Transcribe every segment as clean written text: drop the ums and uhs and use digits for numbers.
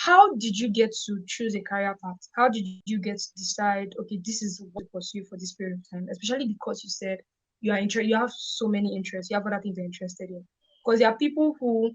how did you get to choose a career path? How did you get to decide, okay, this is what to pursue for this period of time? Especially because you said you have so many interests, you have other things you're interested in. Because there are people who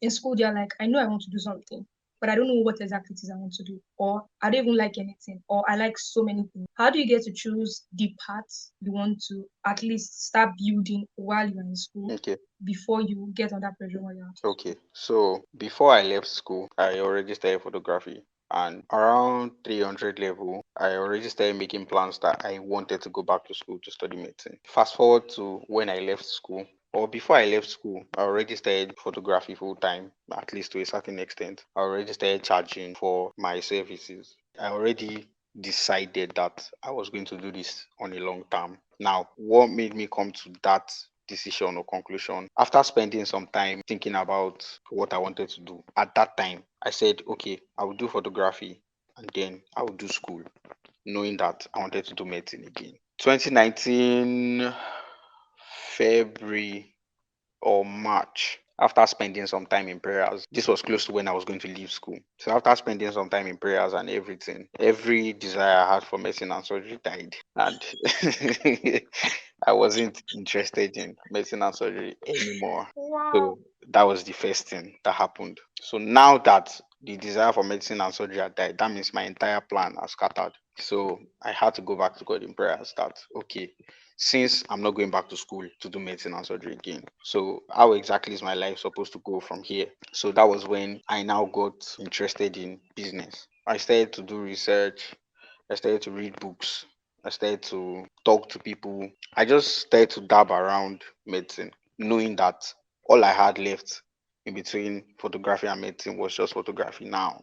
in school they're like, I know I want to do something, but I don't know what exactly it is I want to do, or I don't even like anything, or I like so many things. How do you get to choose the path you want to at least start building while you're in school Okay. before you get under pressure while you're out of school? Okay. So before I left school, I already started photography. And around 300 level, I already started making plans that I wanted to go back to school to study medicine. Fast forward to when I left school, or before I left school, I already started photography full time, at least to a certain extent. I already started charging for my services. I already decided that I was going to do this on a long term. Now, what made me come to that decision or conclusion? After spending some time thinking about what I wanted to do at that time, I said, okay, I will do photography and then I will do school, knowing that I wanted to do medicine again. 2019 February or March, after spending some time in prayers. This was close to when I was going to leave school. So after spending some time in prayers and everything, every desire I had for medicine and surgery died. And I wasn't interested in medicine and surgery anymore. Wow. So that was the first thing that happened. So now that the desire for medicine and surgery had died, that means my entire plan has scattered. So I had to go back to God in prayers that, okay, since I'm not going back to school to do medicine and surgery again, so how exactly is my life supposed to go from here? So that was when I now got interested in business. I started to do research, I started to read books, I started to talk to people. I just started to dab around medicine, knowing that all I had left in between photography and medicine was just photography now.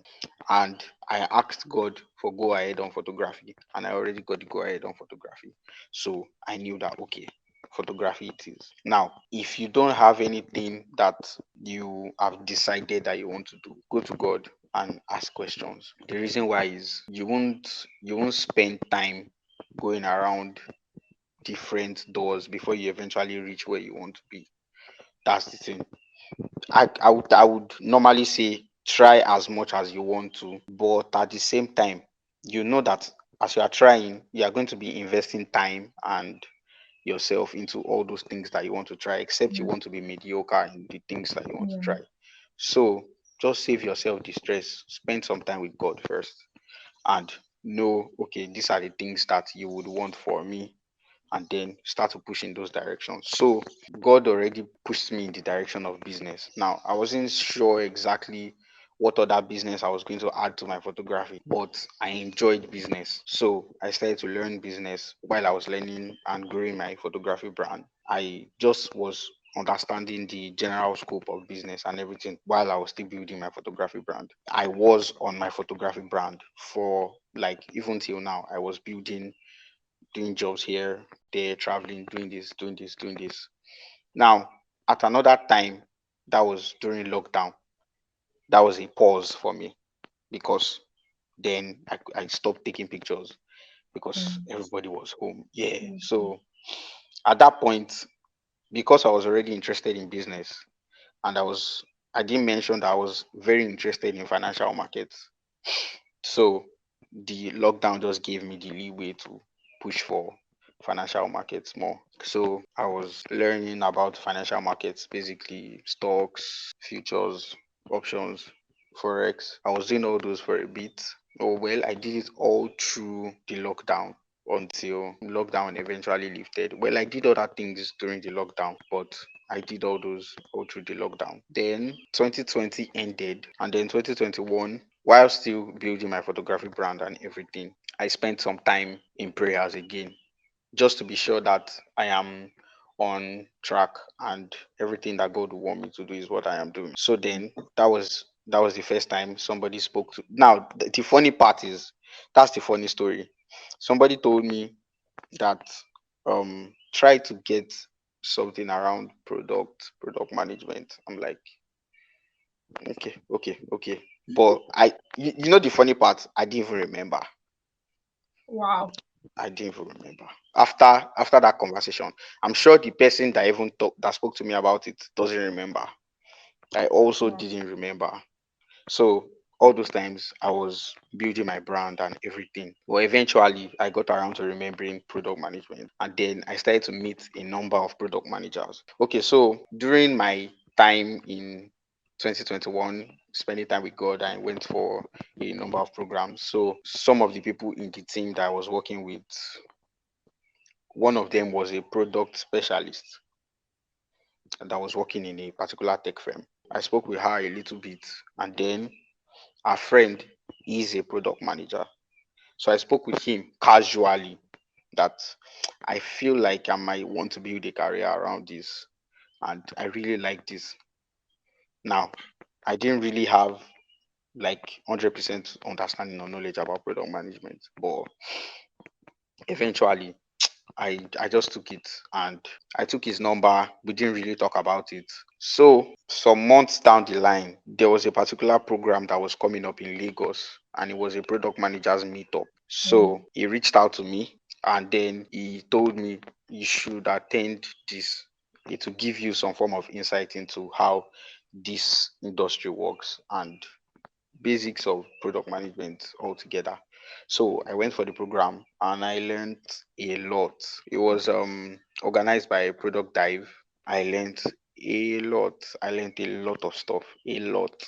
And I asked God for go ahead on photography, and I already got the go ahead on photography. So I knew that, okay, photography it is. Now, if you don't have anything that you have decided that you want to do, go to God and ask questions. The reason why is you won't spend time going around different doors before you eventually reach where you want to be. That's the thing. I would normally say try as much as you want to, but at the same time, you know that as you are trying, you are going to be investing time and yourself into all those things that you want to try, except you Yeah. want to be mediocre in the things that you want to Yeah. try. So just save yourself the stress, spend some time with God first, and know, okay, these are the things that you would want for me, and then start to push in those directions. So God already pushed me in the direction of business. Now I wasn't sure exactly what other business I was going to add to my photography, but I enjoyed business. So I started to learn business while I was learning and growing my photography brand. I just was understanding the general scope of business and everything while I was still building my photography brand. I was on my photography brand for like even till now. I was building, doing jobs here, there, traveling, doing this, doing this, doing this. Now, at another time, that was during lockdown, that was a pause for me because then I stopped taking pictures because Mm. everybody was home. Yeah. Okay. So at that point, because I was already interested in business and I didn't mention that I was very interested in financial markets. So the lockdown just gave me the leeway to push for financial markets more. So I was learning about financial markets, basically stocks, futures, options, forex. I was doing all those for a bit. Oh well, I did it all through the lockdown until lockdown eventually lifted. Well, I did other things during the lockdown, but I did all those all through the lockdown. Then 2020 ended, and then 2021, while still building my photography brand and everything, I spent some time in prayers again, just to be sure that I am on track and everything that God would want me to do is what I am doing. So then that was the first time somebody spoke to. Now the funny part is that's the funny story. Somebody told me that try to get something around product management. I'm like, okay, okay, okay. But you know the funny part, I didn't even remember. Wow. I didn't even remember. After that conversation, I'm sure the person that even that spoke to me about it doesn't remember. I also Wow. didn't remember. So all those times I was building my brand and everything. But eventually I got around to remembering product management, and then I started to meet a number of product managers. Okay, so during my time in 2021, spending time with God, I went for a number of programs. So some of the people in the team that I was working with, one of them was a product specialist that was working in a particular tech firm. I spoke with her a little bit, and then our friend is a product manager. So I spoke with him casually that I feel like I might want to build a career around this, and I really like this. Now, I didn't really have like 100% understanding or knowledge about product management, but eventually I just took it, and I took his number. We didn't really talk about it. So some months down the line, there was a particular program that was coming up in Lagos, and it was a product managers meetup. Mm. So he reached out to me, and then he told me you should attend this. It will give you some form of insight into how this industry works and basics of product management altogether. So I went for the program and I learned a lot. It was organized by Product Dive. I learned a lot. I learned a lot of stuff. A lot.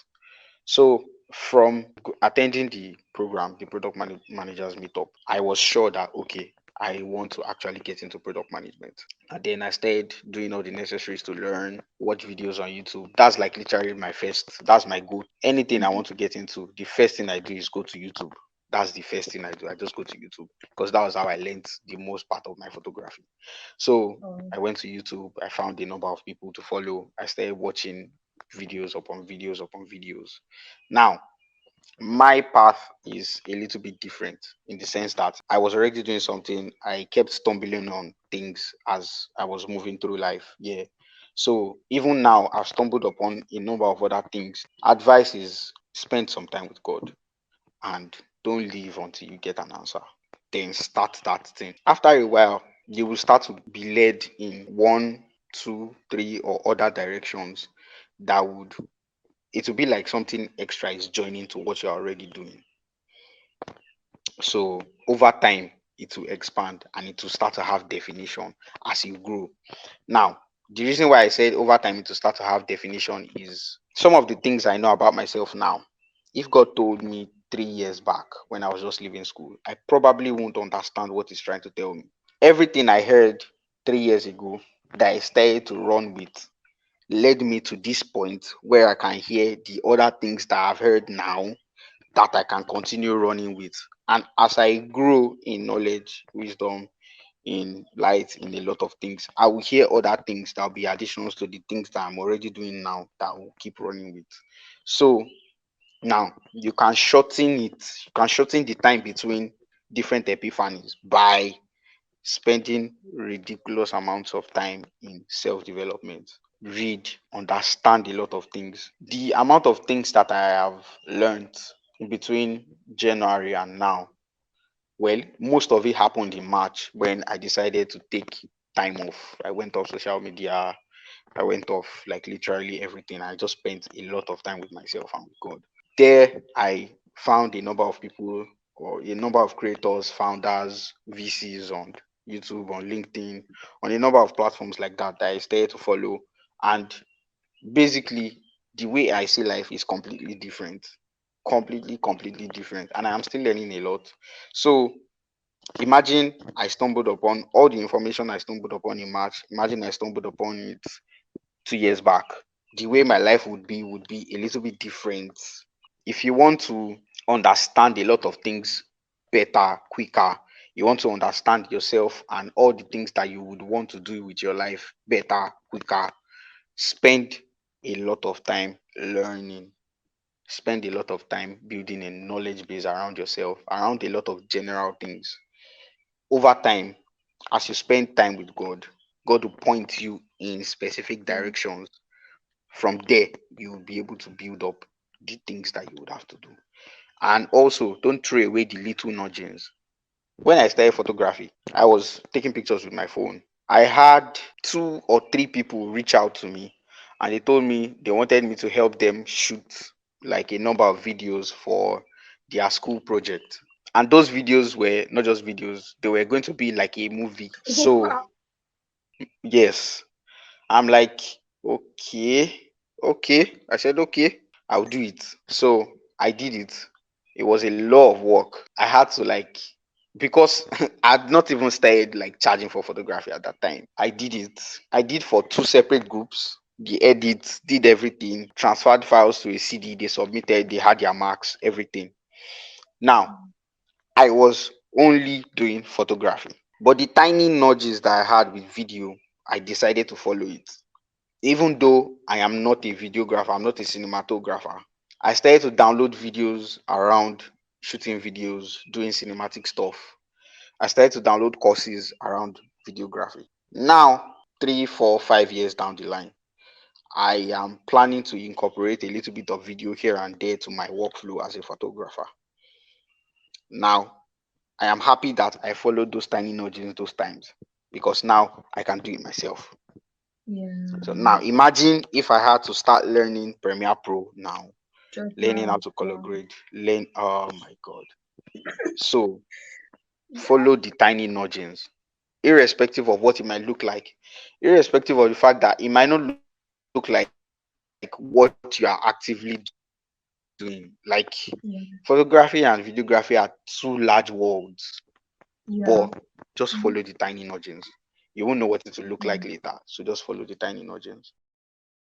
So from attending the program, the managers meetup, I was sure that okay, I want to actually get into product management. And then I started doing all the necessaries to learn, watch videos on YouTube. That's like literally my first, that's my goal. Anything I want to get into, the first thing I do is go to YouTube. That's the first thing I do. I just go to YouTube because that was how I learned the most part of my photography. So Oh, I went to YouTube, I found a number of people to follow. I started watching videos upon videos upon videos. Now, my path is a little bit different in the sense that I was already doing something. I kept stumbling on things as I was moving through life. Yeah. So even now, I've stumbled upon a number of other things. Advice is spend some time with God and don't leave until you get an answer. Then start that thing. After a while, you will start to be led in one, two, three, or other directions that would, it will be like something extra is joining to what you're already doing. So over time, it will expand and it will start to have definition as you grow. Now, the reason why I said over time it will start to have definition is some of the things I know about myself now. If God told me 3 years back when I was just leaving school, I probably won't understand what He's trying to tell me. Everything I heard 3 years ago that I started to run with led me to this point where I can hear the other things that I've heard now that I can continue running with. And as I grow in knowledge, wisdom, in light, in a lot of things, I will hear other things that will be additions to the things that I'm already doing now that I will keep running with. So now you can shorten it, you can shorten the time between different epiphanies by spending ridiculous amounts of time in self-development. Read, understand a lot of things. The amount of things that I have learned between January and now, well, most of it happened in March when I decided to take time off. I went off social media, I went off like literally everything. I just spent a lot of time with myself and with God. There, I found a number of people or a number of creators, founders, VCs on YouTube, on LinkedIn, on a number of platforms like that that I started to follow. And basically, the way I see life is completely different. Completely different. And I am still learning a lot. So imagine I stumbled upon all the information I stumbled upon in March. Imagine I stumbled upon it 2 years back. The way my life would be a little bit different. If you want to understand a lot of things better, quicker, you want to understand yourself and all the things that you would want to do with your life better, quicker, spend a lot of time learning. Spend a lot of time building a knowledge base around yourself, around a lot of general things. Over time, as you spend time with God, God will point you in specific mm, directions. From there, you will be able to build up the things that you would have to do. And also, don't throw away the little nudgings. When I started photography, I was taking pictures with my phone. I had 2 or 3 people reach out to me and they told me they wanted me to help them shoot like a number of videos for their school project. And those videos were not just videos, they were going to be like a movie. So, Wow. yes, I'm like, okay, okay. I said, okay, I'll do it. So I did it. It was a lot of work. I had to like, because I'd not even started like charging for photography at that time. I did it. I did for two separate groups. The edits, did everything, transferred files to a CD, they submitted, they had their marks, everything. Now, I was only doing photography. But the tiny nudges that I had with video, I decided to follow it. Even though I am not a videographer, I'm not a cinematographer, I started to download videos around shooting videos, doing cinematic stuff. I started to download courses around videography. Now, 3, 4, 5 years down the line, I am planning to incorporate a little bit of video here and there to my workflow as a photographer. Now, I am happy that I followed those tiny nudges those times because now I can do it myself. So Yeah. now imagine if I had to start learning Premiere Pro now, Just learning how now. to color Wow. grade, learn. Oh my god! So Yeah. follow the tiny nudgings, irrespective of what it might look like, irrespective of the fact that it might not look like what you are actively doing. Like photography and videography are Yeah. two large worlds, but just follow the tiny Yeah. nudgings. You won't know what it will look like later. Mm. So just follow the tiny nudgings.